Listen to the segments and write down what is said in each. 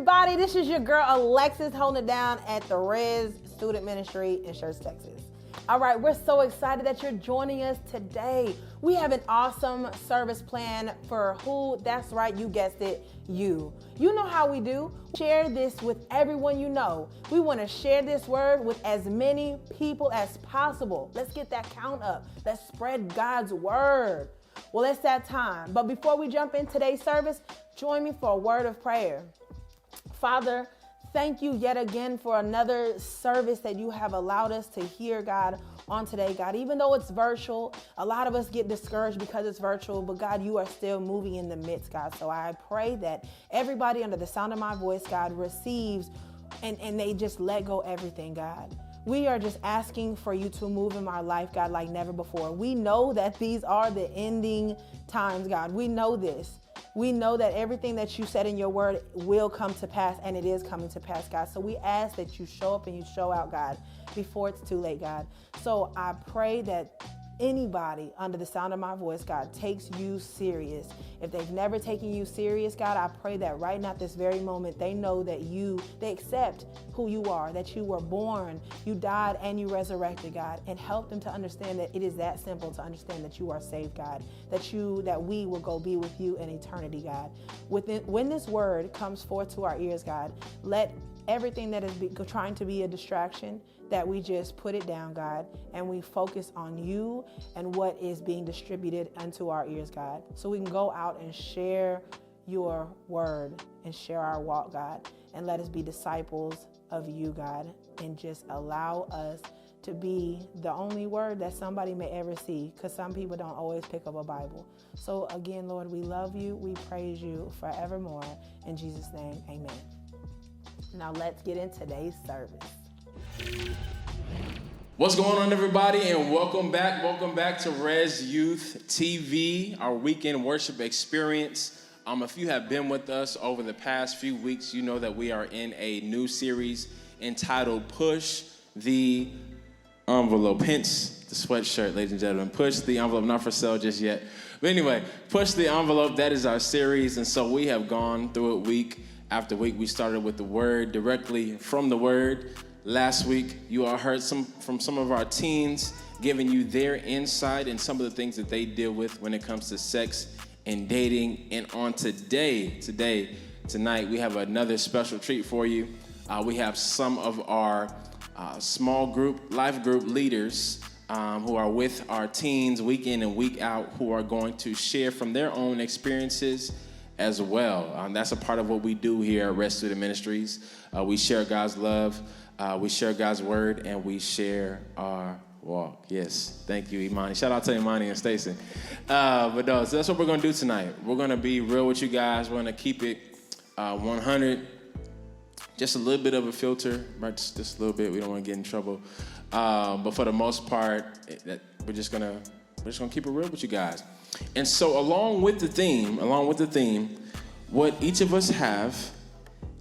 everybody? This is your girl Alexis holding it down at the Res Student Ministry in Schertz, Texas. All right, we're so excited that you're joining us today. We have an awesome service plan for who, that's right, you guessed it, you. You know how we do. Share this with everyone you know. We want to share this word with as many people as possible. Let's get that count up. Let's spread God's word. Well, it's that time. But before we jump in today's service, join me for a word of prayer. Father, thank you yet again for another service that you have allowed us to hear, God, on today, God. Even though it's virtual, a lot of us get discouraged because it's virtual, but God, you are still moving in the midst, God. So I pray that everybody under the sound of my voice, God, receives and they just let go everything, God. We are just asking for you to move in our life, God, like never before. We know that these are the ending times, God. We know this. We know that everything that you said in your word will come to pass, and it is coming to pass, God. So we ask that you show up and you show out, God, before it's too late, God. So I pray that anybody under the sound of my voice, God, takes you serious. If they've never taken you serious, God, I pray that right now at this very moment, they know that they accept who you are, that you were born, you died, and you resurrected, God, and help them to understand that it is that simple to understand that you are saved, God, that we will go be with you in eternity, God. When this word comes forth to our ears, God, let everything that is trying to be a distraction, that we just put it down, God, and we focus on you and what is being distributed unto our ears, God, so we can go out and share your word and share our walk, God, and let us be disciples of you, God, and just allow us to be the only word that somebody may ever see, because some people don't always pick up a Bible. So again, Lord, we love you, we praise you forevermore. In Jesus' name, amen. Now let's get in today's service. What's going on, everybody, and welcome back to Res Youth TV, our weekend worship experience. If you have been with us over the past few weeks, you know that we are in a new series entitled Push the Envelope, hence the sweatshirt, ladies and gentlemen. Push the envelope, not for sale just yet. But anyway, Push the Envelope, that is our series, and so we have gone through it week after week. We started with the word, directly from the word. Last week, you all heard from some of our teens giving you their insight and some of the things that they deal with when it comes to sex and dating. And on tonight, we have another special treat for you. We have some of our small group, life group leaders who are with our teens week in and week out, who are going to share from their own experiences as well. That's a part of what we do here at Res Student Ministries. We share God's love. We share God's word, and we share our walk. Yes, thank you, Imani. Shout out to Imani and Stacy. So that's what we're going to do tonight. We're going to be real with you guys. We're going to keep it 100, just a little bit of a filter, right? Just a little bit. We don't want to get in trouble. But for the most part, we're just gonna keep it real with you guys. And so, along with the theme, what each of us have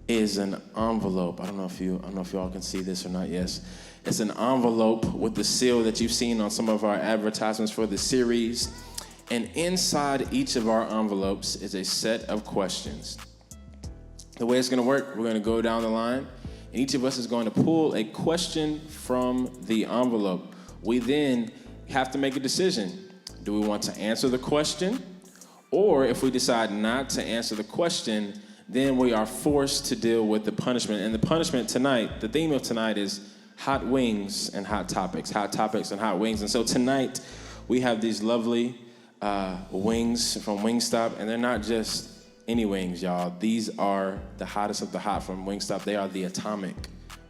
is an envelope. I don't know if you all can see this or not. Yes, it's an envelope with the seal that you've seen on some of our advertisements for the series. And inside each of our envelopes is a set of questions. The way it's going to work, we're going to go down the line, and each of us is going to pull a question from the envelope. We then have to make a decision. Do we want to answer the question? Or if we decide not to answer the question, then we are forced to deal with the punishment. And the punishment tonight, the theme of tonight is hot wings and hot topics and hot wings. And so tonight we have these lovely wings from Wingstop, and they're not just any wings, y'all. These are the hottest of the hot from Wingstop. They are the atomic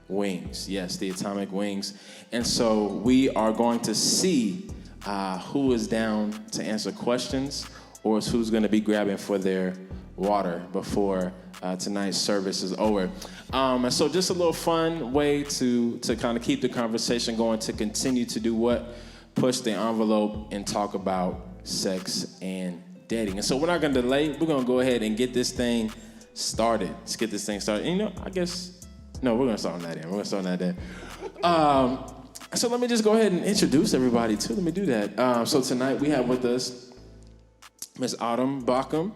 wings. Yes, the atomic wings. And so we are going to see who is down to answer questions, or who's going to be grabbing for their water before tonight's service is over. And so just a little fun way to kind of keep the conversation going, to continue to do what? Push the envelope and talk about sex and dating. And so we're not going to delay. We're going to go ahead and get this thing started. Let's get this thing started. And we're going to start on that end. So let me just go ahead and introduce everybody too. Let me do that. So tonight we have with us Miss Autumn Bacham,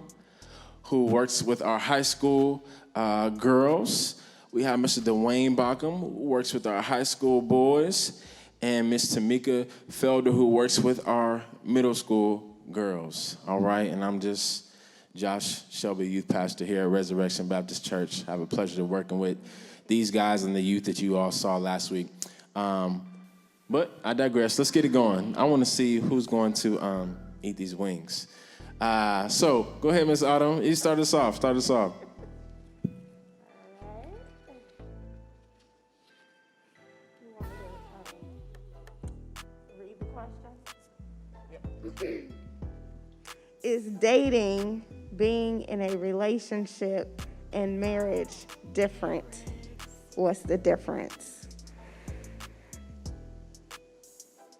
who works with our high school girls. We have Mr. Dwayne Bockham, who works with our high school boys, and Miss Tamika Felder, who works with our middle school girls. All right, and I'm just Josh Shelby, youth pastor here at Resurrection Baptist Church. I have a pleasure of working with these guys and the youth that you all saw last week. But I digress. Let's get it going. I want to see who's going to eat these wings. So go ahead, Miss Autumn. You start us off. Read the question. Is dating, being in a relationship, and marriage different? What's the difference?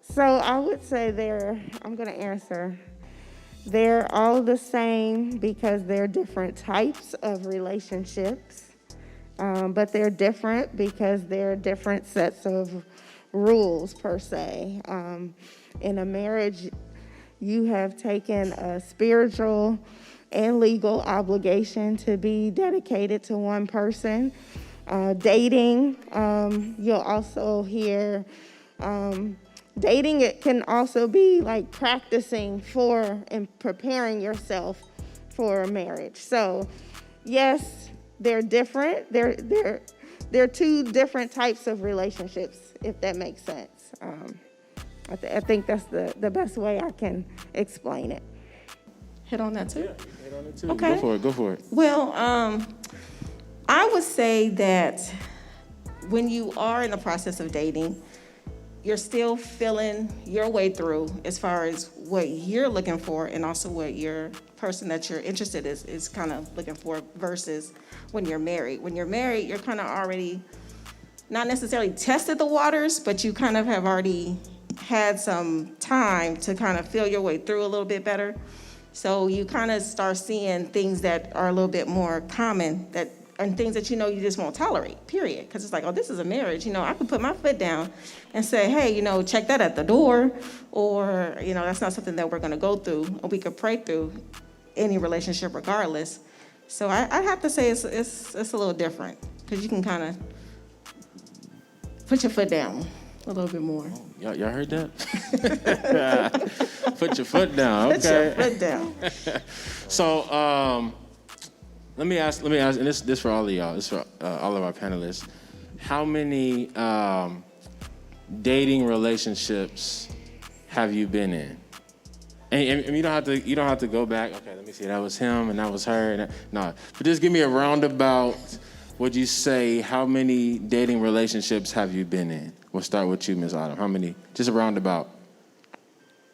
So I would say I'm going to answer. They're all the same because they're different types of relationships, but they're different because they're different sets of rules per se. In a marriage, you have taken a spiritual and legal obligation to be dedicated to one person. Dating, you'll also hear dating, it can also be like practicing for and preparing yourself for a marriage. So, yes, they're different. They're two different types of relationships, if that makes sense. I think that's the best way I can explain it. Hit on that too? Yeah, hit on it too. Okay. Go for it. Well, I would say that when you are in the process of dating, you're still feeling your way through as far as what you're looking for and also what your person that you're interested is kind of looking for versus when you're married. When you're married, you're kind of already not necessarily tested the waters, but you kind of have already had some time to kind of feel your way through a little bit better. So you kind of start seeing things that are a little bit more common and things that you know you just won't tolerate, period. Because it's like, oh, this is a marriage. I could put my foot down and say, hey, check that at the door. Or, that's not something that we're going to go through. Or we could pray through any relationship regardless. So I have to say it's a little different. Because you can kind of put your foot down a little bit more. Y'all heard that? Put your foot down. Okay. Put your foot down. So, let me ask, and this for all of y'all, this for all of our panelists. How many dating relationships have you been in? And you don't have to go back. Okay, let me see. That was him, and that was her. No, but just give me a roundabout. Would you say how many dating relationships have you been in? We'll start with you, Ms. Autumn. How many? Just a roundabout.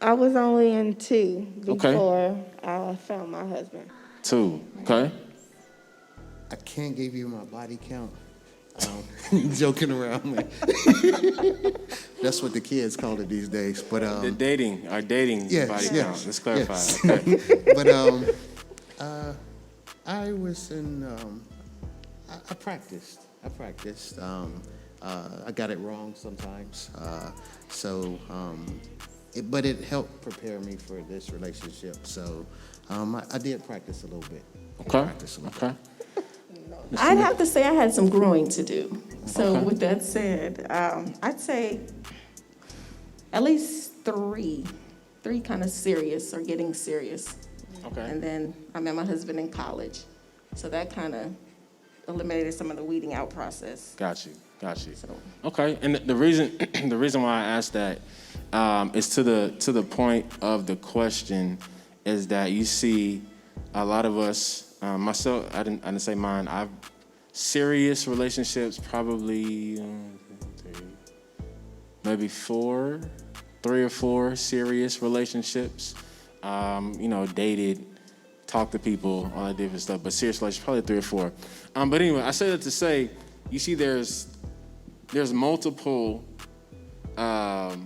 I was only in 2 before I found my husband. 2. Okay. I can't give you my body count. Joking around. That's what the kids call it these days. But Our dating yes, body yes, count. Let's clarify. Yes. Okay. But I was in. I practiced. I got it wrong sometimes. But it helped prepare me for this relationship. So I did practice a little bit. Okay. I'd have to say I had some growing to do. So with that said, I'd say at least 3 kind of serious or getting serious. Okay. And then I met my husband in college. So that kind of eliminated some of the weeding out process. Got you. So. Okay, and the reason why I asked that is to the point of the question is that you see a lot of us, myself, I didn't say mine. I've serious relationships, probably maybe 3 or 4 serious relationships. Dated, talk to people, all that different stuff. But serious relationships, probably 3 or 4. But anyway, I say that to say, you see, there's multiple or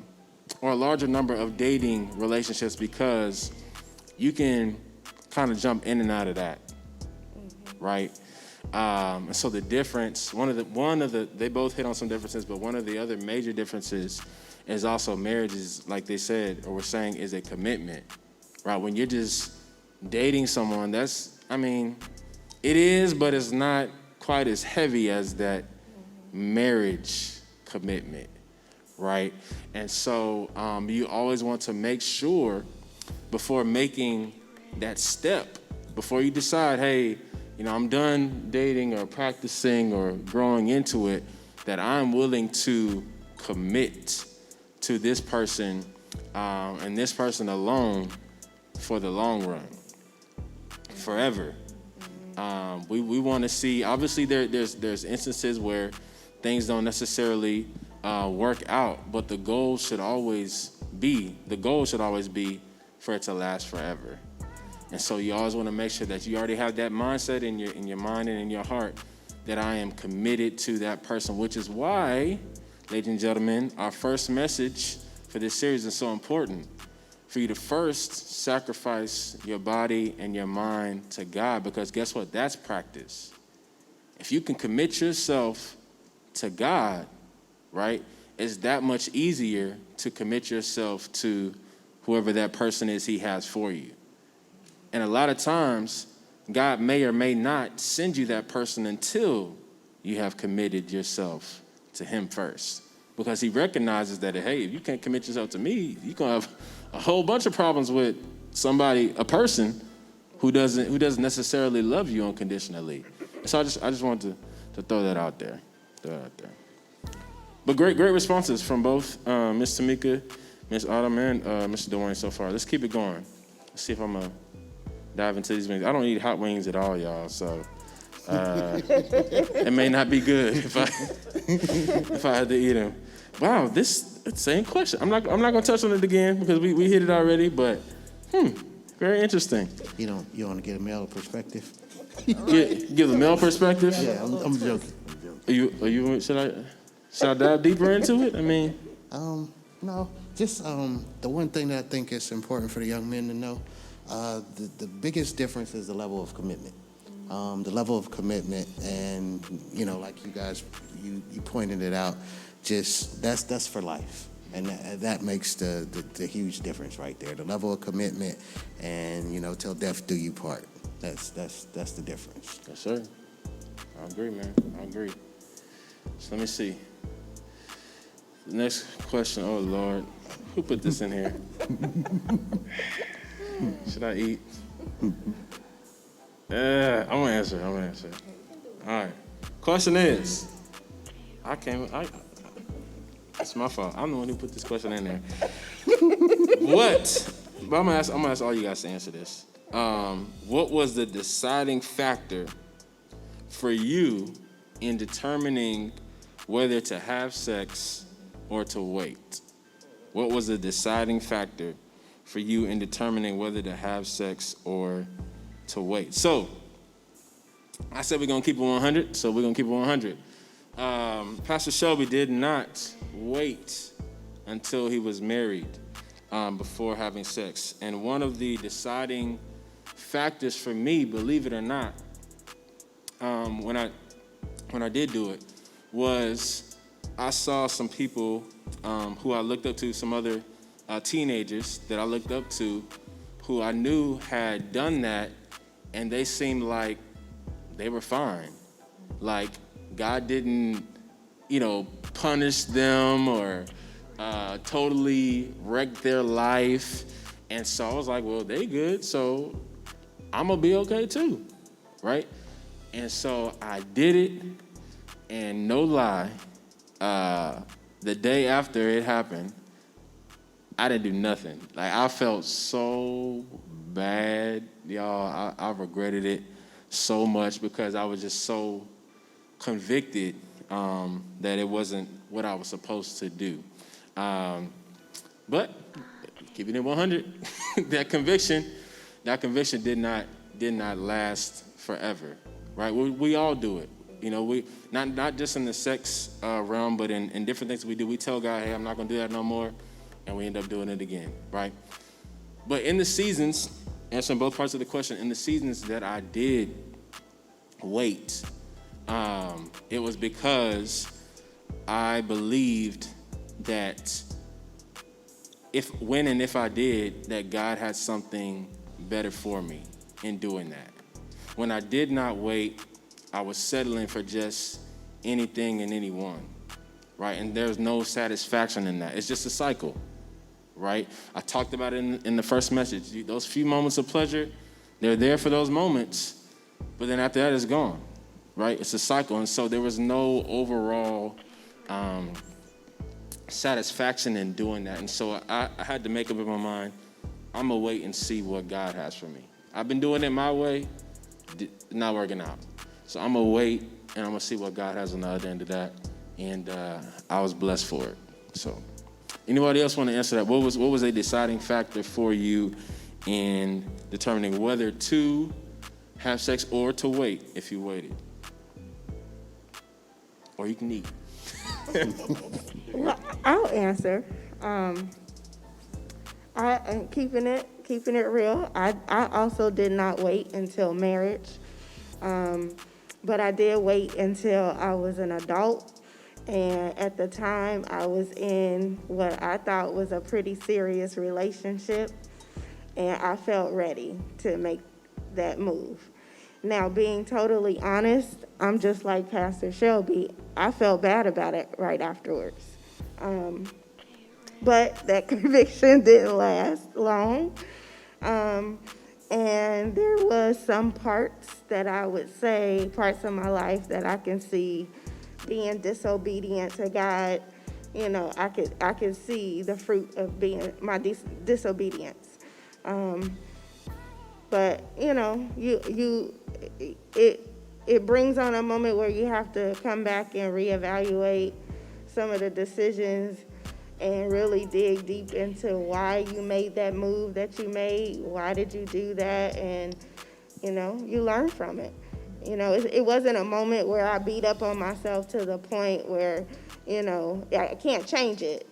a larger number of dating relationships because you can kind of jump in and out of that, right? And so the difference, they both hit on some differences, but one of the other major differences is also marriages, like they said, or we're saying, is a commitment, right? When you're just dating someone, it is, but it's not quite as heavy as that marriage commitment, right? And so you always want to make sure before making that step, before you decide, hey, I'm done dating or practicing or growing into it, that I'm willing to commit to this person and this person alone for the long run, forever. We want to see, obviously there's instances where things don't necessarily work out, but the goal should always be for it to last forever. And so you always want to make sure that you already have that mindset in your mind and in your heart that I am committed to that person, which is why, ladies and gentlemen, our first message for this series is so important. For you to first sacrifice your body and your mind to God, because guess what? That's practice. If you can commit yourself to God, right, it's that much easier to commit yourself to whoever that person is he has for you. And a lot of times, God may or may not send you that person until you have committed yourself to him first. Because he recognizes that, hey, if you can't commit yourself to me, you're going to have a whole bunch of problems with a person who doesn't necessarily love you unconditionally. So I just wanted to throw that out there. But great responses from both Ms. Tamika, Ms. Autumn, and Mr. Dwayne so far. Let's keep it going. Let's see if I'm going to dive into these wings. I don't eat hot wings at all, y'all, so it may not be good if I had to eat them. Wow, this same question. I'm not gonna touch on it again because we hit it already, but very interesting. You want to get a male perspective? Give the male perspective? Yeah, I'm joking. Are you should I dive deeper into it? I mean, no, just the one thing that I think is important for the young men to know, the biggest difference is the level of commitment. The level of commitment, and like you guys, you pointed it out. Just that's for life, and that makes the huge difference right there. The level of commitment, and till death do you part. That's the difference. Yes, sir. I agree, man. I agree. So let me see. The next question. Oh Lord, who put this in here? Should I eat? I'm gonna answer. All right. Question is, it's my fault. I'm the one who put this question in there. But I'm gonna ask all you guys to answer this. What was the deciding factor for you in determining whether to have sex or to wait? What was the deciding factor for you in determining whether to have sex or to wait? So, I said we're going to keep it 100, so we're going to keep it 100. Pastor Shelby did not wait until he was married before having sex. And one of the deciding factors for me, believe it or not, when I did do it, was I saw some people who I looked up to, some other teenagers that I looked up to, who I knew had done that, and they seemed like they were fine. Like God didn't, punish them or totally wreck their life. And so I was like, well, they good, so I'm gonna be okay too, right? And so I did it, and no lie, the day after it happened, I didn't do nothing. Like, I felt so bad, y'all. I regretted it so much because I was just so convicted that it wasn't what I was supposed to do. But keeping it 100, that conviction did not last forever, right? We all do it. We not just in the sex realm, but in different things we do. We tell God, hey, I'm not gonna do that no more, and we end up doing it again, right? But in the seasons, answering both parts of the question, in the seasons that I did wait, it was because I believed that if I did, that God had something better for me in doing that. When I did not wait, I was settling for just anything and anyone, right? And there's no satisfaction in that. It's just a cycle, right? I talked about it in the first message. Those few moments of pleasure, they're there for those moments, but then after that, it's gone, right? It's a cycle. And so there was no overall satisfaction in doing that. And so I had to make up in my mind, I'm going to wait and see what God has for me. I've been doing it my way, not working out. So I'm going to wait, and I'm going to see what God has on the other end of that. And I was blessed for it. So anybody else want to answer that? What was a deciding factor for you in determining whether to have sex or to wait if you waited? Or you can eat. Well, I'll answer. I am keeping it real. I also did not wait until marriage, but I did wait until I was an adult. And at the time, I was in what I thought was a pretty serious relationship, and I felt ready to make that move. Now, being totally honest, I'm just like Pastor Shelby. I felt bad about it right afterwards. But that conviction didn't last long. And there was some parts that I would say, parts of my life that I can see being disobedient to God. You know, I could see the fruit of being my disobedience. But you know, it brings on a moment where you have to come back and reevaluate some of the decisions and really dig deep into why you made that move that you made. Why did you do that? And you know, you learn from it. You know, it wasn't a moment where I beat up on myself to the point where, you know, I can't change it.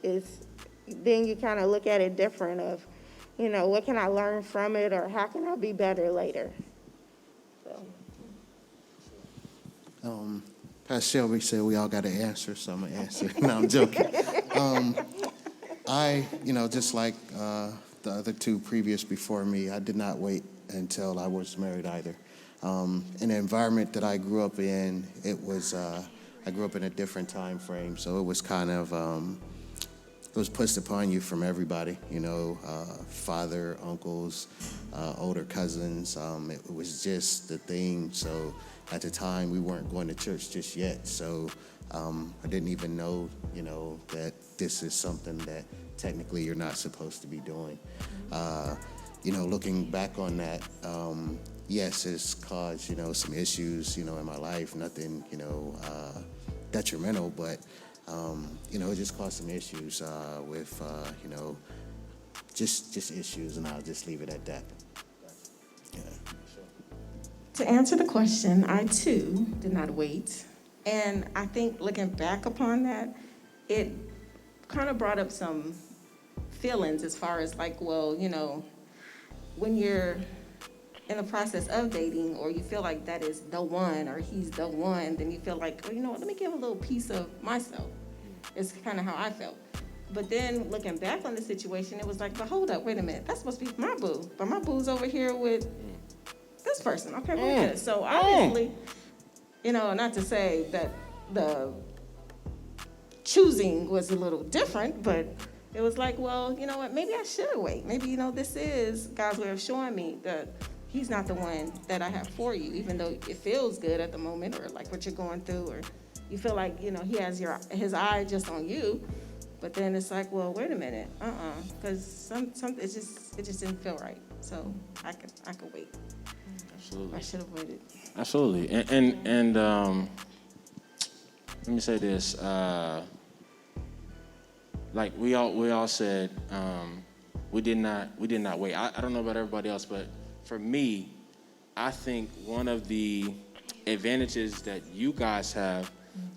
Then you kind of look at it different of, you know, what can I learn from it, or how can I be better later? So. Pastor Shelby said we all got an answer, so I'm going to answer. No, I'm joking. Just like the other two previous before me, I did not wait until I was married either. In the environment that I grew up in, I grew up in a different time frame, so it was kind of, it was pushed upon you from everybody, you know, father, uncles, older cousins. It was just the thing. So at the time, we weren't going to church just yet. So I didn't even know, you know, that this is something that technically you're not supposed to be doing. Looking back on that, yes, it's caused, you know, some issues, you know, in my life. Nothing, you know, detrimental, but it just caused some issues with, just issues, and I'll just leave it at that. Yeah. To answer the question, I too did not wait. And I think looking back upon that, it kind of brought up some feelings as far as like, well, you know, when you're in the process of dating, or you feel like that is the one, or he's the one, then you feel like, well, you know what, let me give a little piece of myself. It's kind of how I felt. But then looking back on the situation, it was like, but hold up, wait a minute, that's supposed to be my boo. But my boo's over here with this person. Okay, wait a minute. So obviously, you know, not to say that the choosing was a little different, but it was like, well, you know what, maybe I should wait. Maybe, you know, this is God's way of showing me that he's not the one that I have for you, even though it feels good at the moment, or like what you're going through, or you feel like, you know, he has his eye just on you. But then it's like, well, wait a minute, because some it just didn't feel right. So I could wait. Absolutely. I should have waited. Absolutely. And let me say this. Like we all said, we did not wait. I don't know about everybody else, but for me, I think one of the advantages that you guys have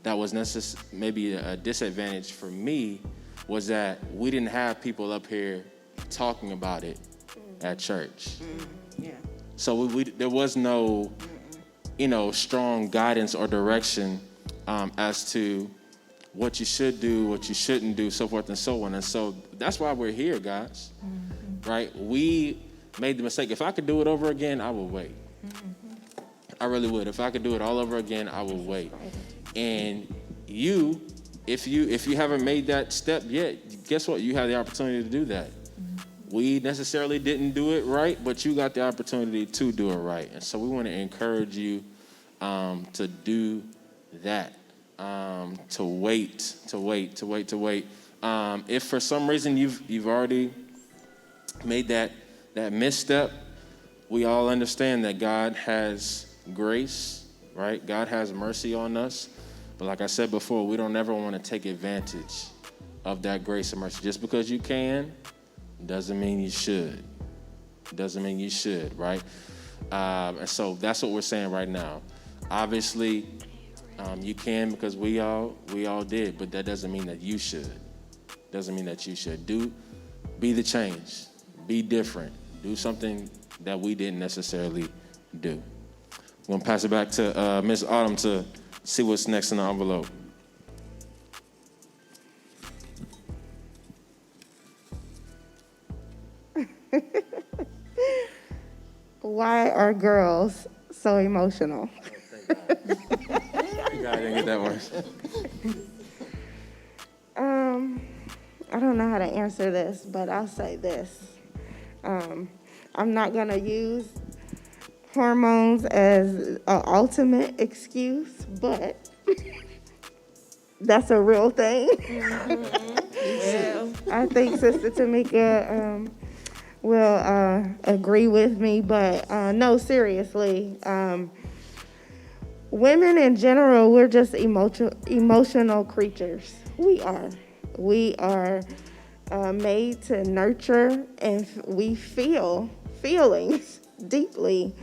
that was maybe a disadvantage for me was that we didn't have people up here talking about it at church. Yeah. So there was no, you know, strong guidance or direction as to what you should do, what you shouldn't do, so forth and so on. And so that's why we're here, guys, right? We made the mistake. If I could do it over again, I would wait. I really would. If I could do it all over again, I would wait. And you, if you haven't made that step yet, guess what? You have the opportunity to do that. We necessarily didn't do it right, but you got the opportunity to do it right. And so we want to encourage you to do that, to wait. If for some reason you've already made that misstep, we all understand that God has grace, right? God has mercy on us. But like I said before, we don't ever want to take advantage of that grace and mercy. Just because you can, doesn't mean you should. Right? And so that's what we're saying right now. Obviously, you can because we all did, but that doesn't mean that you should. Be the change. Be different. Do something that we didn't necessarily do. I'm going to pass it back to Miss Autumn to see what's next in the envelope. Why are girls so emotional? You guys didn't get that one. I don't know how to answer this, but I'll say this. I'm not going to use hormones as an ultimate excuse, but that's a real thing. I think Sister Tamika will agree with me, but no, seriously. Women in general, we're just emotional creatures. We are made to nurture, and we feel feelings deeply.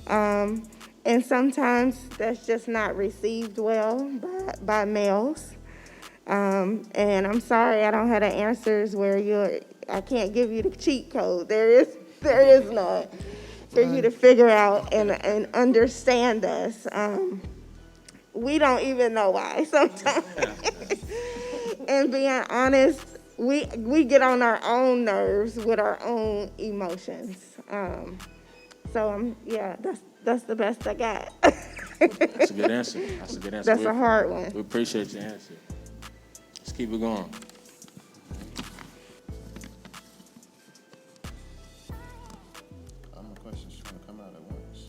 And sometimes that's just not received well by males. And I'm sorry I don't have the answers where I can't give you the cheat code. There is none for you to figure out and understand us. We don't even know why sometimes. And being honest, we get on our own nerves with our own emotions. That's the best I got. That's a good answer. That's a hard one. We appreciate your answer. Let's keep it going. All my questions trying to come out at once.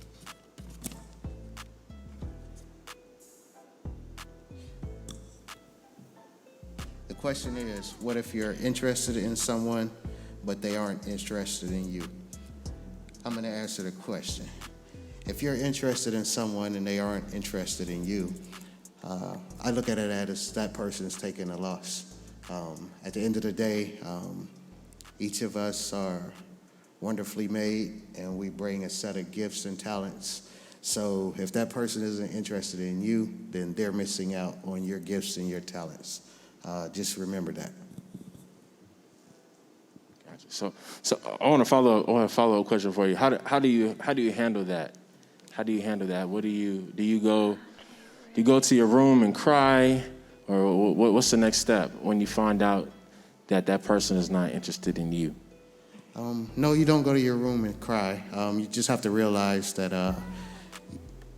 The question is, what if you're interested in someone, but they aren't interested in you? I'm going to answer the question. If you're interested in someone and they aren't interested in you, I look at it as that person's taking a loss. At the end of the day, each of us are wonderfully made, and we bring a set of gifts and talents. So if that person isn't interested in you, then they're missing out on your gifts and your talents. Just remember that. Gotcha. So I want to follow a question for you. How do you handle that? How do you handle that? What do you go to your room and cry, or what's the next step when you find out that person is not interested in you? No, you don't go to your room and cry. You just have to realize that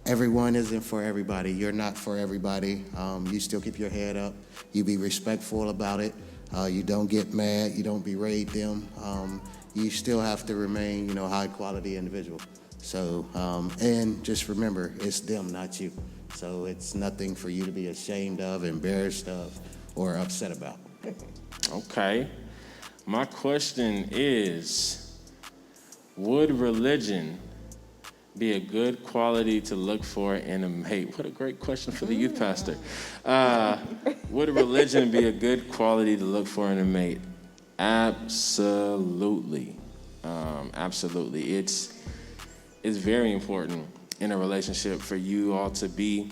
everyone isn't for everybody. You're not for everybody. You still keep your head up. You be respectful about it. You don't get mad. You don't berate them. You still have to remain, high quality individual. So, and just remember, it's them, not you. So it's nothing for you to be ashamed of, embarrassed of, or upset about. Okay. My question is, would religion be a good quality to look for in a mate? What a great question for the youth pastor. Would religion be a good quality to look for in a mate? Absolutely. Absolutely. It's very important in a relationship for you all to be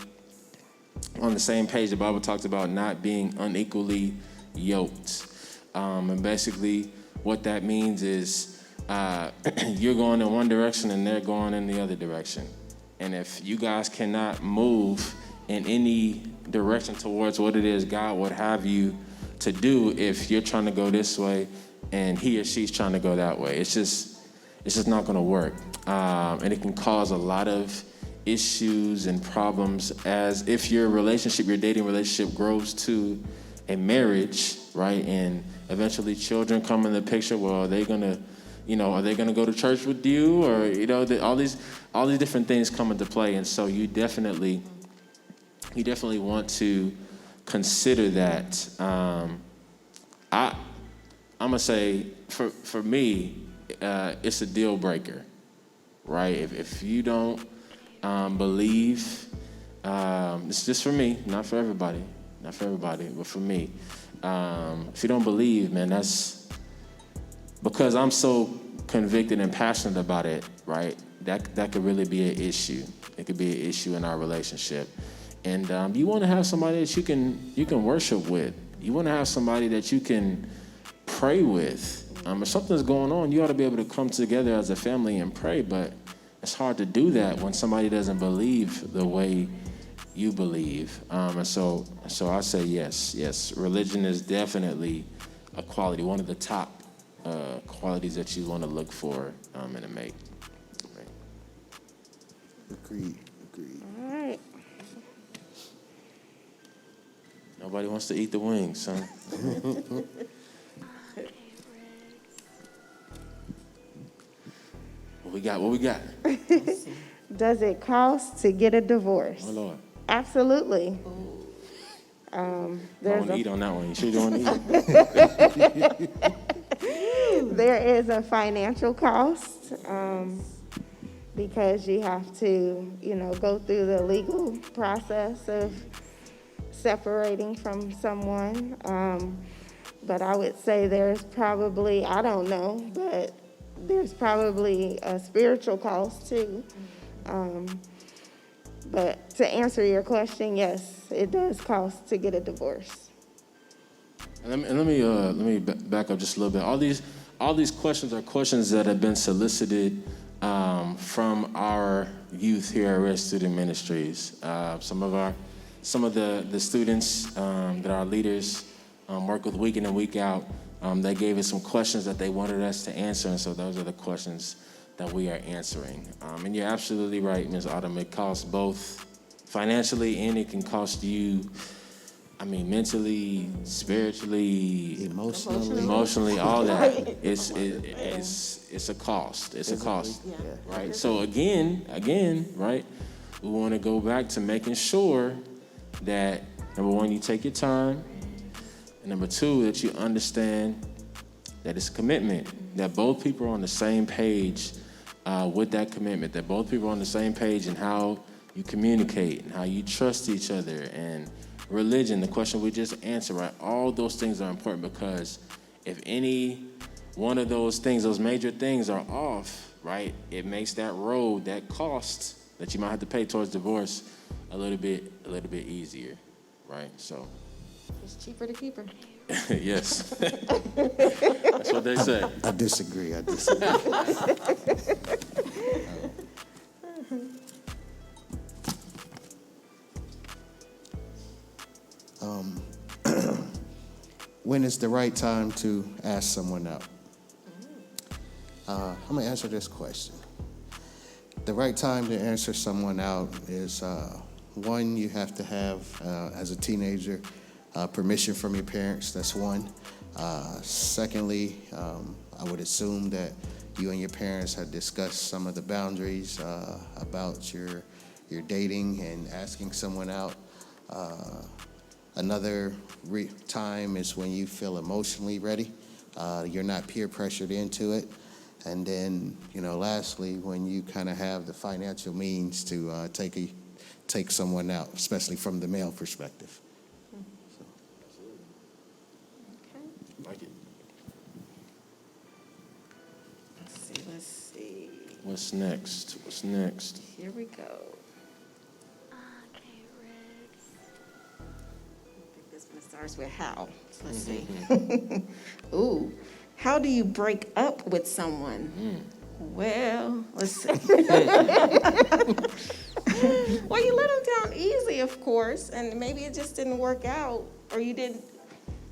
on the same page. The Bible talks about not being unequally yoked. And basically what that means is you're going in one direction and they're going in the other direction. And if you guys cannot move in any direction towards what it is God would have you to do, if you're trying to go this way and he or she's trying to go that way, it's just not going to work. And it can cause a lot of issues and problems as if your dating relationship grows to a marriage, right? And eventually children come in the picture. Well, are they gonna go to church with you? Or, all these different things come into play. And so you definitely want to consider that. I'm gonna say for me, it's a deal breaker, right? If you don't believe, it's just for me, not for everybody, but for me. If you don't believe, man, that's because I'm so convicted and passionate about it, right? That could really be an issue. It could be an issue in our relationship. And you want to have somebody that you can worship with. You want to have somebody that you can pray with. If something's going on, you ought to be able to come together as a family and pray, but it's hard to do that when somebody doesn't believe the way you believe. And so I say yes. Religion is definitely a quality, one of the top qualities that you want to look for in a mate. Right. Agreed. All right. Nobody wants to eat the wings, huh? What we got? Does it cost to get a divorce? Oh, Lord. Absolutely. I want to eat on that one. You sure you don't want to eat? There is a financial cost because you have to, go through the legal process of separating from someone. But I would say there's probably, I don't know, but there's probably a spiritual cost too. But to answer your question, yes, it does cost to get a divorce. And let me back up just a little bit. All these questions are questions that have been solicited from our youth here at Red Student Ministries. Some of the students that our leaders work with week in and week out, they gave us some questions that they wanted us to answer, and so those are the questions that we are answering. And you're absolutely right, Ms. Autumn. It costs both financially and it can cost you, mentally, spiritually, emotionally, all that. It's a cost. It's a cost, right? So again, right? We want to go back to making sure that, number one, you take your time, and number two, that you understand that it's a commitment, that both people are on the same page with that commitment, that both people are on the same page in how you communicate and how you trust each other, and religion, the question we just answered, right? All those things are important because if any one of those things, those major things are off, right, it makes that road, that cost that you might have to pay towards divorce a little bit easier, right? So It's cheaper to keep her. yes. That's what they say. I disagree. When is the right time to ask someone out? I'm going to answer this question. The right time to answer someone out is, one, you have to have, as a teenager, permission from your parents. That's one. Secondly, I would assume that you and your parents have discussed some of the boundaries about your dating and asking someone out. Another time is when you feel emotionally ready. You're not peer pressured into it. And then, lastly, when you kind of have the financial means to take someone out, especially from the male perspective. Like it. Let's see. What's next? Here we go. Okay, Riggs. I think this one starts with how. So let's see. Ooh, how do you break up with someone? Well, let's see. Well, you let them down easy, of course, and maybe it just didn't work out, or you didn't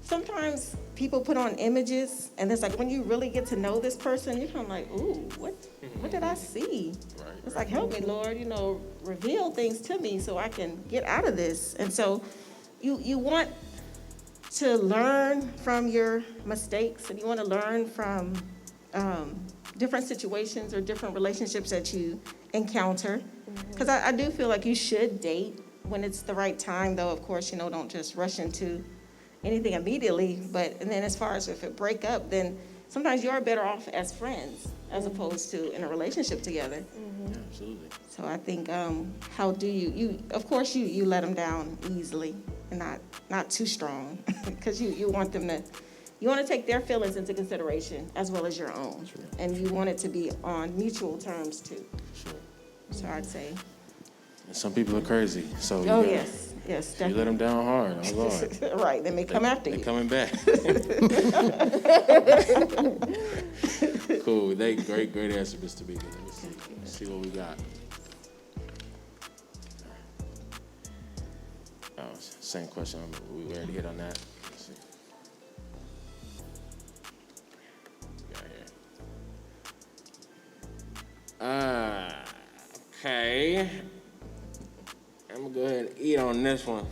sometimes people put on images, and it's like when you really get to know this person, you're kind of like, ooh, what did I see? It's like, help me, Lord, reveal things to me so I can get out of this. And so you want to learn from your mistakes, and you want to learn from different situations or different relationships that you encounter. Because I do feel like you should date when it's the right time, though, of course, don't just rush into anything immediately. And then as far as if it break up, then sometimes you are better off as friends as opposed to in a relationship together. Yeah, absolutely. So I think, how do you of course you let them down easily and not too strong, because you want them to, you want to take their feelings into consideration as well as your own. Sure. And you want it to be on mutual terms too. Sure. So I'd say. And some people are crazy, so Oh, you yes, you let them down hard. Oh Lord. Right, they may come after They're you. coming back. Cool. Great answer, Mr. Beacon. Let's see what we got. Oh, same question. We already hit on that. Let's see. What we got here. Okay. I'm gonna go ahead and eat on this one.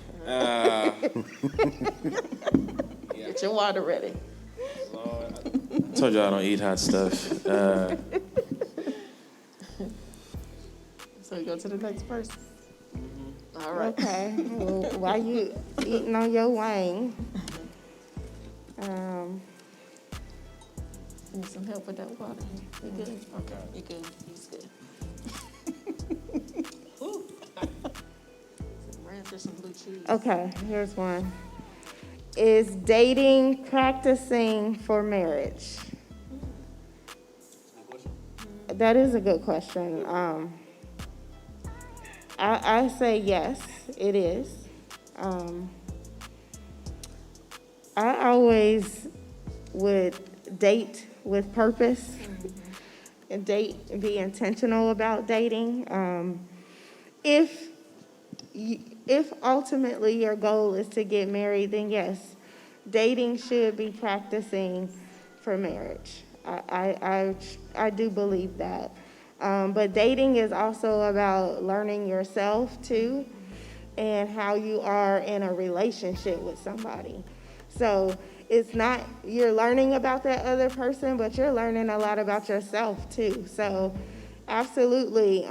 Get your water ready. I told y'all I don't eat hot stuff. So you go to the next person. All right. Okay. Well, while you eating on your wine, Need some help with that water? You good? Okay, you good. He's good. Ooh. Some ranch or some blue cheese. okay, here's one. Is dating practicing for marriage? That is a good question. I say yes, it is. I always would date with purpose, and date and be intentional about dating. If ultimately your goal is to get married, then yes, dating should be practicing for marriage. I do believe that. But dating is also about learning yourself too, and how you are in a relationship with somebody. So it's not, you're learning about that other person, but you're learning a lot about yourself too. So absolutely,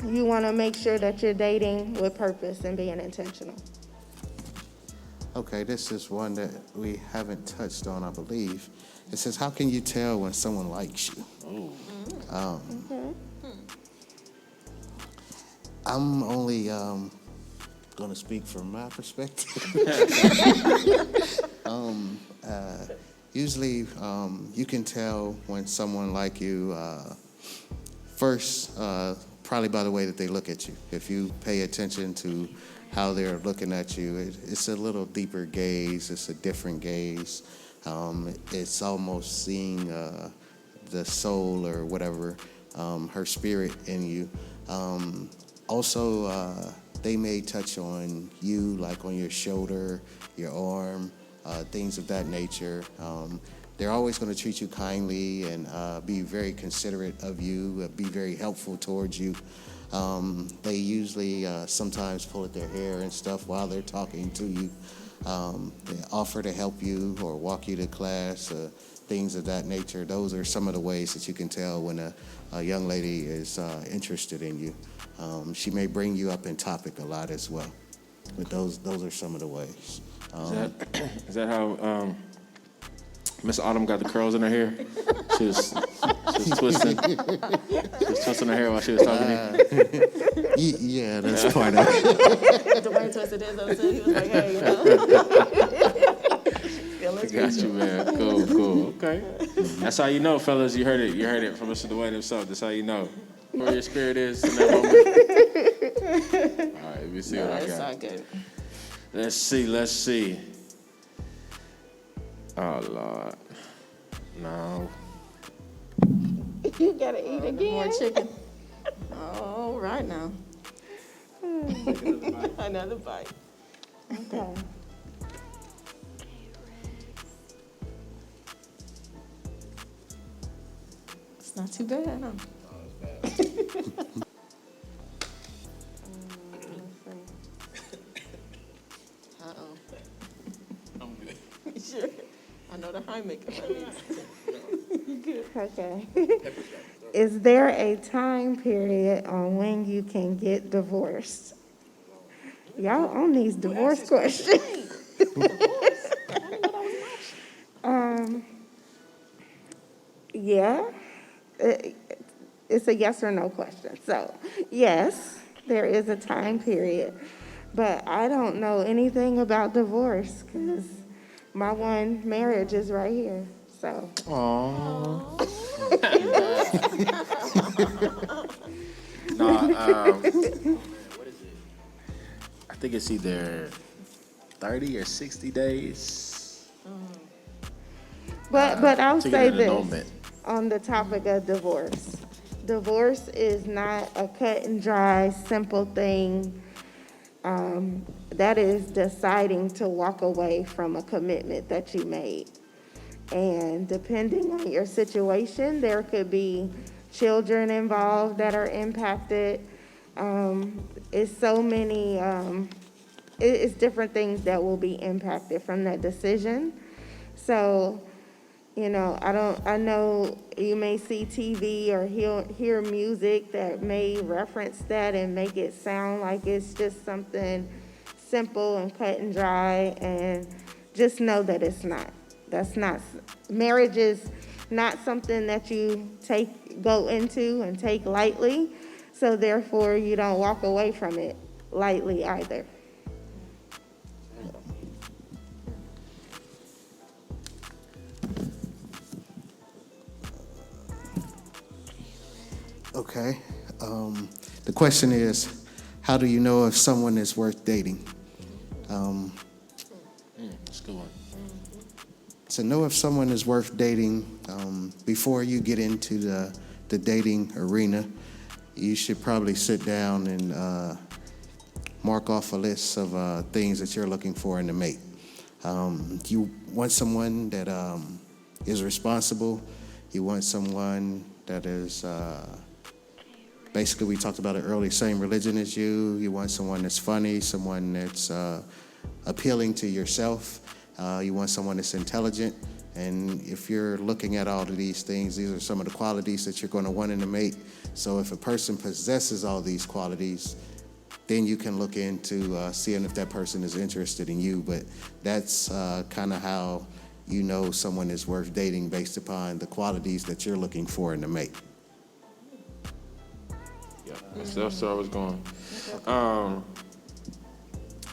you want to make sure that you're dating with purpose and being intentional. Okay, this is one that we haven't touched on, I believe. It says, how can you tell when someone likes you? I'm only going to speak from my perspective. Usually, you can tell when someone like you, first, probably by the way that they look at you. If you pay attention to how they're looking at you, it's a little deeper gaze. It's a different gaze. It's almost seeing the soul or whatever, her spirit in you. Also, they may touch on you, like on your shoulder, your arm, things of that nature. They're always going to treat you kindly and be very considerate of you, be very helpful towards you. They usually sometimes pull at their hair and stuff while they're talking to you. They offer to help you or walk you to class, things of that nature. Those are some of the ways that you can tell when a young lady is interested in you. She may bring you up in topic a lot as well. But those are some of the ways. Is that how Miss Autumn got the curls in her hair? She was twisting. She was twisting her hair while she was talking to you. Yeah, that's part of it. Dwayne twisted his up too. He was like, hey, I got you, man. Cool. Okay. That's how you know, fellas. You heard it from Mr. Dwayne himself. That's how you know where your spirit is in that moment. All right, let me see what I got. That's all good. Let's see. Oh, Lord. No. You gotta eat again. More chicken. All right now. Another bite. Okay. Not too bad, huh? Uh-oh. I'm good. Sure. I know the Heimlich. Okay. Is there a time period on when you can get divorced? Y'all on these divorce questions. Yeah, it's a yes or no question. So, yes, there is a time period, but I don't know anything about divorce because my one marriage is right here. So, Nah, I think it's either 30 or 60 days. but I'll to get say an this annulment. on the topic of divorce. Divorce is not a cut and dry, simple thing. That is deciding to walk away from a commitment that you made. And depending on your situation, there could be children involved that are impacted. It's so many, it's different things that will be impacted from that decision. So, I know you may see TV or hear music that may reference that and make it sound like it's just something simple and cut and dry, and just know that it's not. That's not, marriage is not something that you go into and take lightly, so therefore you don't walk away from it lightly either. Okay. The question is, how do you know if someone is worth dating? That's a good one. To know if someone is worth dating, before you get into the dating arena, you should probably sit down and mark off a list of things that you're looking for in a mate. You want someone that is responsible. You want someone that is, basically we talked about it earlier, same religion as you. You want someone that's funny, someone that's appealing to yourself. You want someone that's intelligent. And if you're looking at all of these things, these are some of the qualities that you're going to want in a mate. So if a person possesses all these qualities, then you can look into seeing if that person is interested in you. But that's kind of how you know someone is worth dating, based upon the qualities that you're looking for in a mate. Yeah, that's where I was going.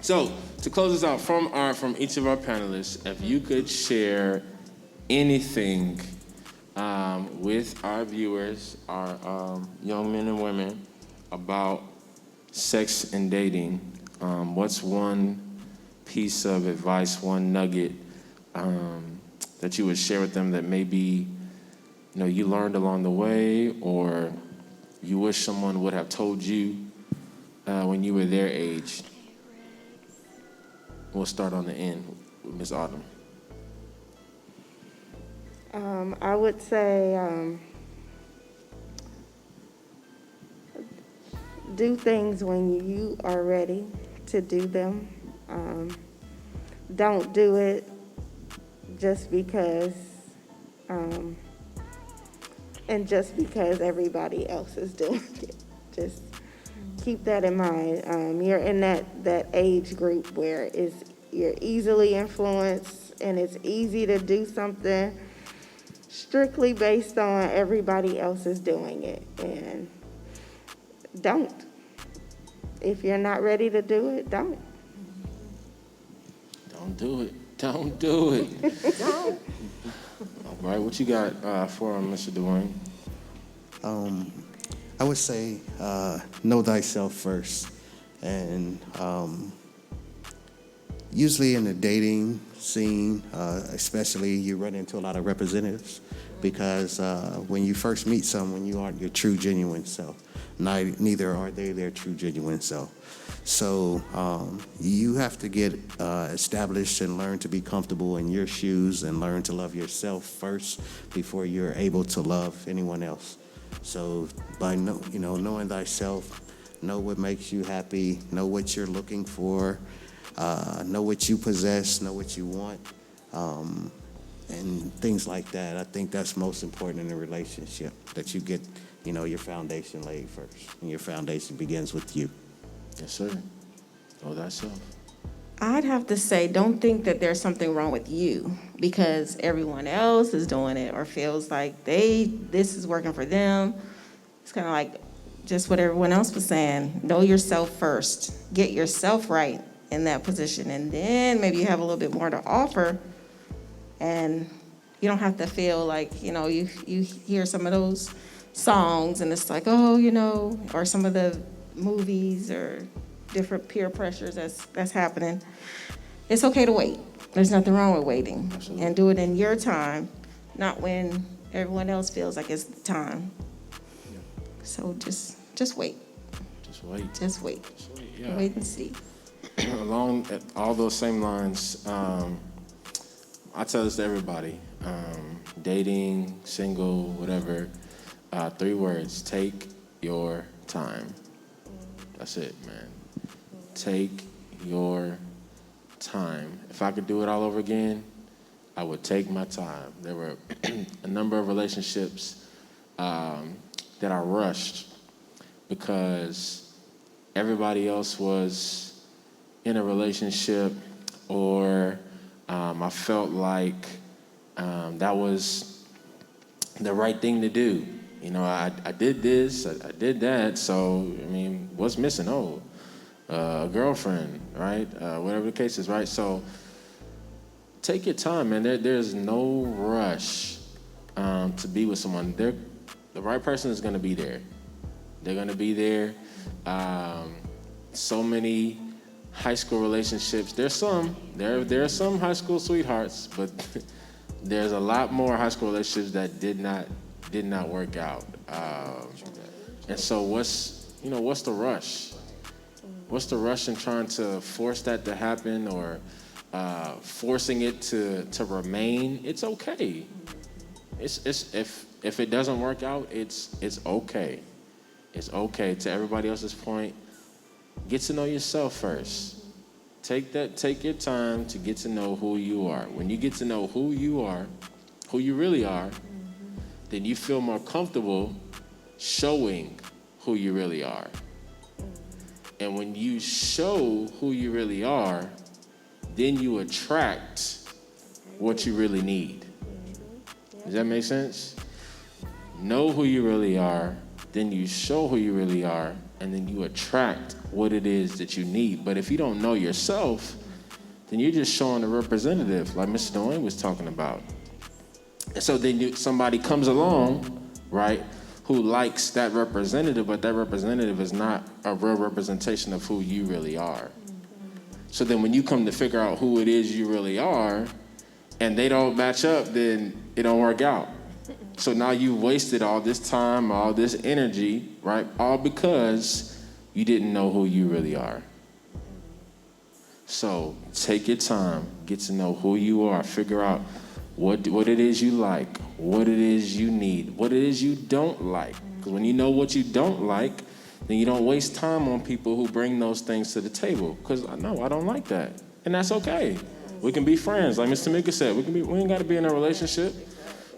So to close this out, from each of our panelists, if you could share anything with our viewers, our young men and women, about sex and dating, what's one piece of advice, one nugget that you would share with them that maybe you learned along the way, or you wish someone would have told you when you were their age? We'll start on the end with Ms. Autumn. I would say do things when you are ready to do them. Don't do it just because, and just because everybody else is doing it. Just keep that in mind. You're in that age group where you're easily influenced, and it's easy to do something strictly based on everybody else is doing it. And don't. If you're not ready to do it, don't. Don't do it. Don't do it. Don't. All right, what you got for him, Mr. Dwayne? I would say know thyself first. And usually in the dating scene, especially, you run into a lot of representatives, because when you first meet someone, you aren't your true, genuine self. neither are they their true, genuine self. So you have to get established and learn to be comfortable in your shoes and learn to love yourself first before you're able to love anyone else. So by knowing thyself, know what makes you happy, know what you're looking for, know what you possess, know what you want, and things like that. I think that's most important in a relationship, that you get, your foundation laid first. And your foundation begins with you. Yes, sir. Know thyself. I'd have to say, don't think that there's something wrong with you because everyone else is doing it or feels like this is working for them. It's kind of like just what everyone else was saying. Know yourself first. Get yourself right in that position, and then maybe you have a little bit more to offer, and you don't have to feel like, you hear some of those songs and it's like, or some of the movies or different peer pressures that's happening. It's okay to wait. There's nothing wrong with waiting. Absolutely. And do it in your time, not when everyone else feels like it's the time. Yeah. So just wait. Just wait. Just wait. Just wait, yeah. Wait and see. Along all those same lines, I tell this to everybody, dating, single, whatever, 3 words: take your time. That's it, man. Take your time. If I could do it all over again, I would take my time. There were a number of relationships that I rushed because everybody else was in a relationship, or I felt like that was the right thing to do. I did this, I did that, so, what's missing? A girlfriend, right? Whatever the case is, right? So take your time, man. There's no rush to be with someone. The right person is going to be there. They're going to be there. So many high school relationships. There are some high school sweethearts, but there's a lot more high school relationships that did not work out. And so what's the rush? What's the rush in trying to force that to happen, or forcing it to remain? It's okay. It's if it doesn't work out, it's okay. It's okay. To everybody else's point, get to know yourself first. Take your time to get to know who you are. When you get to know who you are, who you really are, then you feel more comfortable showing who you really are. And when you show who you really are, then you attract what you really need. Does that make sense? Know who you really are, then you show who you really are, and then you attract what it is that you need. But if you don't know yourself, then you're just showing a representative, like Mr. Dwayne was talking about. And so then somebody comes along, right, who likes that representative, but that representative is not a real representation of who you really are. So then when you come to figure out who it is you really are, and they don't match up, then it don't work out. So now you wasted all this time, all this energy, right, all because you didn't know who you really are. So take your time, get to know who you are, figure out what it is you like, what it is you need, what it is you don't like. Because when you know what you don't like, then you don't waste time on people who bring those things to the table. Because I don't like that. And that's okay. We can be friends. Like Mr. Mika said, we ain't got to be in a relationship.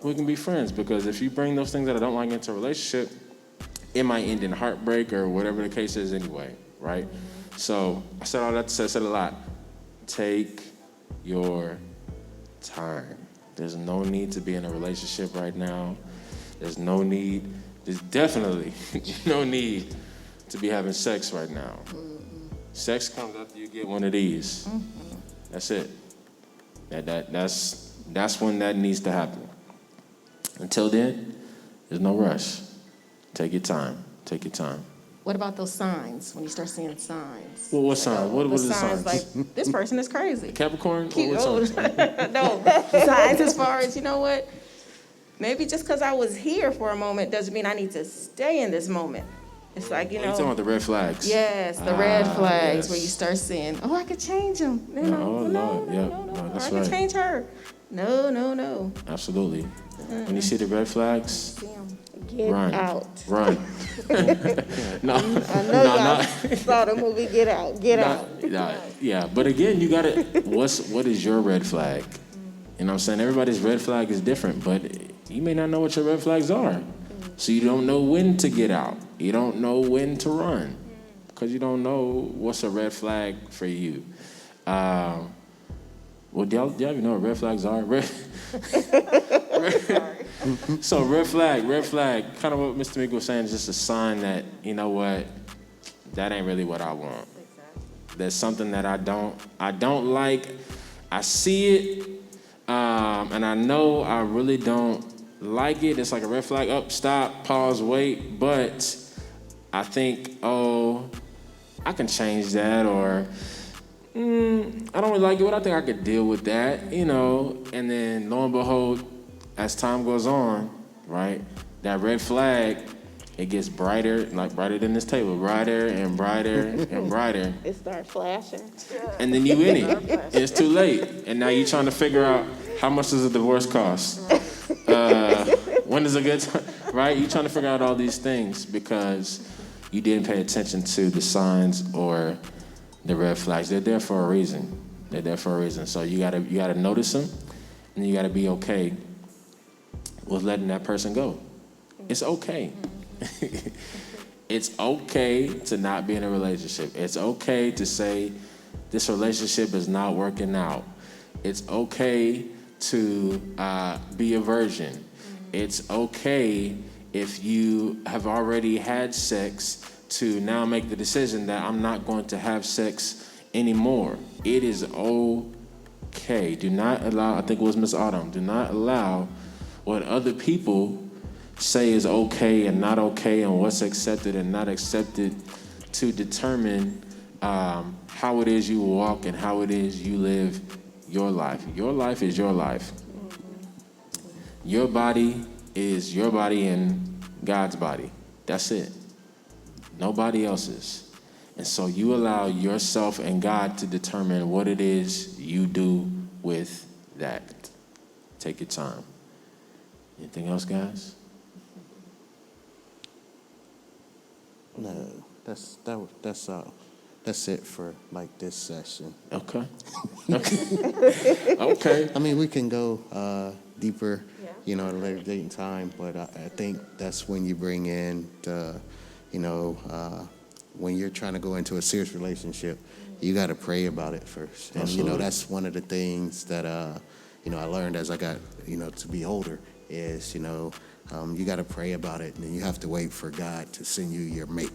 We can be friends, because if you bring those things that I don't like into a relationship, it might end in heartbreak or whatever the case is anyway, right? So I said all that to say, I said a lot. Take your time. There's no need to be in a relationship right now. There's definitely no need to be having sex right now. Sex comes after you get one of these. That's it. That's when that needs to happen. Until then, there's no rush. Take your time. Take your time. What about those signs, when you start seeing signs? Well, what sign? What are the signs? signs? Like, this person is crazy. Capricorn? Cute. What sign? No, signs as far as, you know what? Maybe just because I was here for a moment doesn't mean I need to stay in this moment. It's like, You talking about the red flags? Yes, the red flags yes. where you start saying, "Oh, I could change him." No, Oh, Lord. Yep. No, that's I can right. change her. No. Absolutely. When you see the red flags, Get run. out. Run. No, I know y'all saw the movie Get Out. Get out. Yeah, but again, you gotta. What is your red flag? You know what I'm saying? Everybody's red flag is different, but you may not know what your red flags are. So you don't know when to get out. You don't know when to run, because you don't know what's a red flag for you. Well, do y'all even know what red flags are? So red flag, kind of what Mr. Meek was saying is just a sign that, you know what, that ain't really what I want. There's something that I don't like. I see it, and I know I really don't like it. It's like a red flag. Up, stop, pause, wait. But I think, I can change that, or I don't really like it, but I think I could deal with that, And then lo and behold, as time goes on, right, that red flag, it gets brighter, like brighter than this table, brighter and brighter and brighter. It starts flashing. And then you in it. It's too late. And now you're trying to figure out how much does a divorce cost? When is a good time, right? You're trying to figure out all these things because you didn't pay attention to the signs or the red flags. They're there for a reason. So you gotta notice them, and you gotta be okay with letting that person go. It's okay. It's okay to not be in a relationship. It's okay to say this relationship is not working out. It's okay to be a virgin. It's okay if you have already had sex to now make the decision that I'm not going to have sex anymore. It is okay. Do not allow, I think it was Miss Autumn, do not allow what other people say is okay and not okay and what's accepted and not accepted to determine how it is you walk and how it is you live your life. Your life is your life. Your body is your body and God's body. That's it. Nobody else's. And so you allow yourself and God to determine what it is you do with that. Take your time. Anything else, guys? No, that's it for like this session. Okay. Okay. I mean, we can go deeper, at a later date and time, but I think that's when you bring in the, when you're trying to go into a serious relationship, you got to pray about it first. And, that's one of the things that, I learned as I got, to be older is, you got to pray about it, and then you have to wait for God to send you your mate.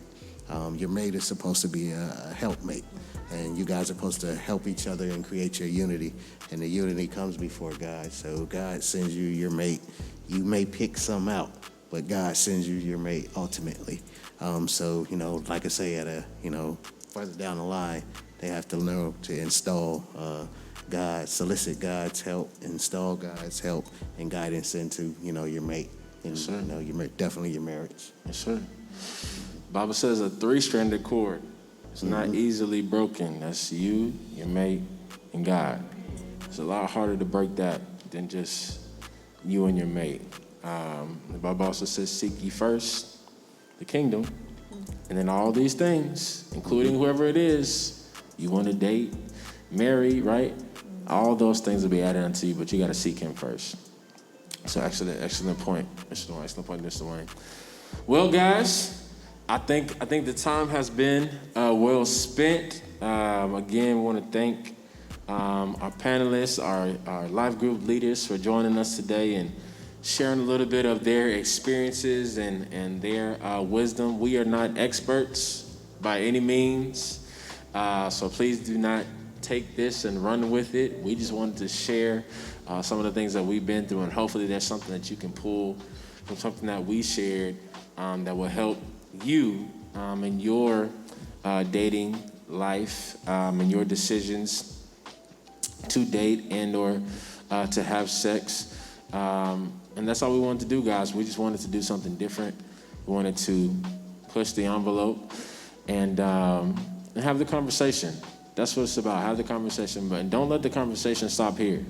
Your mate is supposed to be a helpmate, and you guys are supposed to help each other and create your unity, and the unity comes before God. So God sends you your mate. You may pick some out, but God sends you your mate ultimately. So, like I say, further down the line, they have to learn to install solicit God's help, install God's help and guidance into, your mate. And, Yes, sir. Definitely your marriage. Yes, sir. Bible says a 3-stranded cord is not easily broken. That's you, your mate, and God. It's a lot harder to break that than just you and your mate. The Bible also says, seek ye first the kingdom, and then all these things, including whoever it is you want to date, marry, right? All those things will be added unto you, but you got to seek him first. So excellent point, Mr. Wayne. Excellent point, Mr. Wayne. Well, guys, I think the time has been well spent. Again, we want to thank our panelists, our life group leaders for joining us today and sharing a little bit of their experiences and their wisdom. We are not experts by any means, so please do not take this and run with it. We just wanted to share some of the things that we've been through, and hopefully there's something that you can pull from something that we shared that will help you in your dating life, and your decisions to date and or to have sex. And that's all we wanted to do, guys. We just wanted to do something different. We wanted to push the envelope, and have the conversation. That's what it's about. Have the conversation, but don't let the conversation stop here.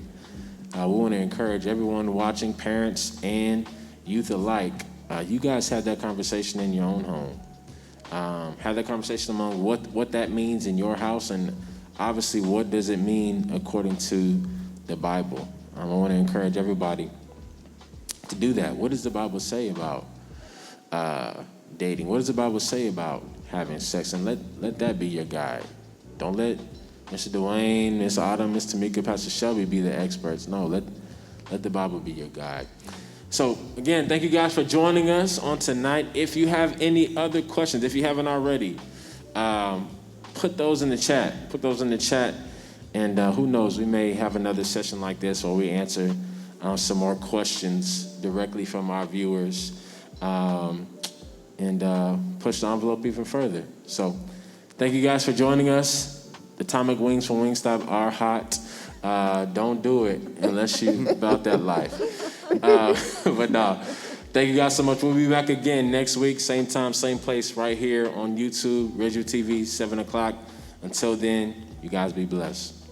We want to encourage everyone watching, parents and youth alike. You guys have that conversation in your own home. Have that conversation among what that means in your house, and obviously what does it mean according to the Bible. I want to encourage everybody to do that. What does the Bible say about dating? What does the Bible say about having sex? And let that be your guide. Don't let Mr. Dwayne, Miss Autumn, Miss Tamika, Pastor Shelby be the experts. No, let the Bible be your guide. So again, thank you guys for joining us on tonight. If you have any other questions, if you haven't already, put those in the chat. Put those in the chat, and who knows, we may have another session like this where we answer some more questions directly from our viewers, and push the envelope even further. So thank you guys for joining us. The Atomic Wings from Wingstop are hot. Don't do it unless you about that life. But no, thank you guys so much. We'll be back again next week, same time, same place, right here on YouTube, Radio TV, 7 o'clock. Until then, you guys be blessed.